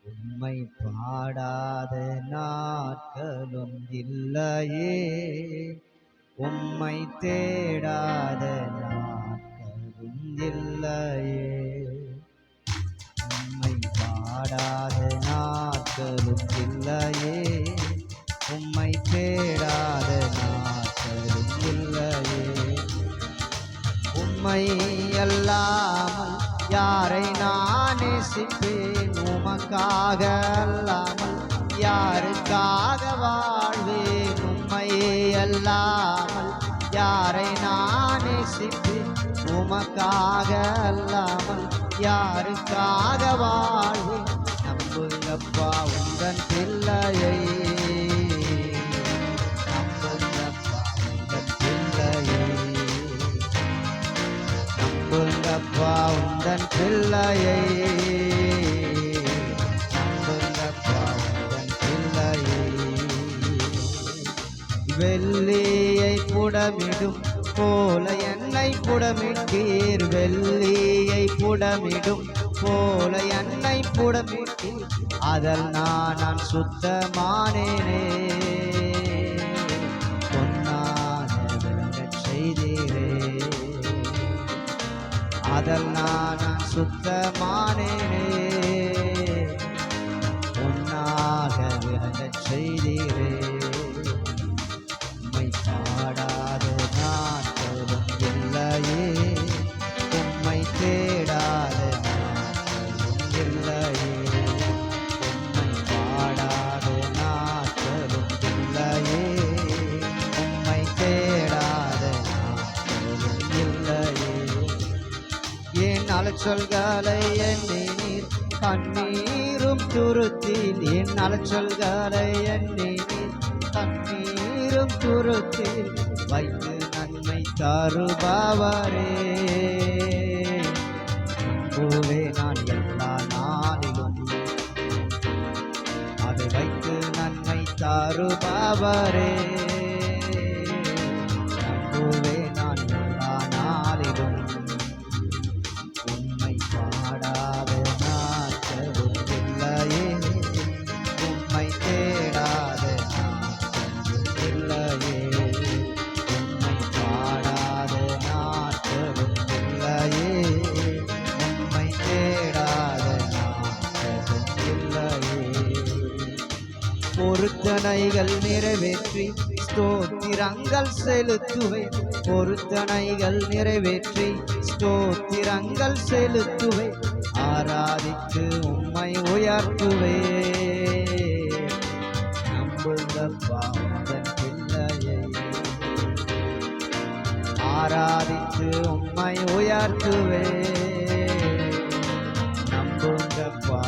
உம்மை பாடாத நாட்களும் இல்லையே, உம்மை தேடாத நாட்களும் இல்லையே. உம்மை பாடாத நாட்களும் இல்லையே, உம்மை தேடாத நாட்களும் இல்லையே. உம்மை அல்லாமல் யாரை நான் நேசிப்பேன்? உமக்காக அல்லாமல் யாருக்காக வாழ்வேன்? உம்மை அல்லாமல் யாரை நான் நேசிப்பேன்? உமக்காக அல்லாமல் யாருக்காக வாழ்வேன்? நம்புங்கப்பா உந்தன் பிள்ளையை, நம்புங்கப்பா உந்தன் பிள்ளையை, நம்புங்கப்பா உந்தன் பிள்ளையை, நம்புங்கப்பா உந்தன் பிள்ளையை. வெள்ளியை புடமிடும் போல என்னை புடமிட்டீர், வெள்ளியை புடமிடும் போல என்னை புடமிட்டீர். அதில் நான் சுத்தமானேனே, பொன்னாக விளங்கச் செய்தீரே. அதில் நான் சுத்தமானேனே, பொன்னாக விளங்கச் செய்தீரே. உம்மை பாடாத நாட்களும் இல்லையே, உம்மை தேடாத நாட்களும் இல்லையே. உம்மை பாடாத நாட்களும் இல்லையே, உம்மை தேடாத நாட்களும் இல்லையே. என் அலைச்சல்களை எண்ணி நீர் கண்ணீரும் துருத்தில், என் அலைச்சல்களை எண்ணி நீர் கண்ணீரும் துருத்தில் வைத்து நன்மை தருபவரே. நம்புவே நான் எல்லா நாளிலும், அதை வைத்து நன்மை தருபவரே. நம்புவே நான் எல்லா நாளிலும், உம்மை பாடாத நாட்களும் இல்லையே, உம்மை தேடாத நாட்களும் இல்லையே. உம்மை பாடாத நாட்களும் இல்லையே, உம்மை தேடாத நாட்களும் இல்லையே. பொருத்தனைகள் நிறைவேற்றி ஸ்தோத்திரங்கள் செலுத்துவேன், பொருத்தனைகள் நிறைவேற்றி ஸ்தோத்திரங்கள் செலுத்துவேன். ஆராதித்து உம்மை உயர்த்துவேன். நம்புங்கப்பா உந்தன் பிள்ளையை, ஆராதித்து உம்மை உயர்த்துவேன். நம்புங்கப்பா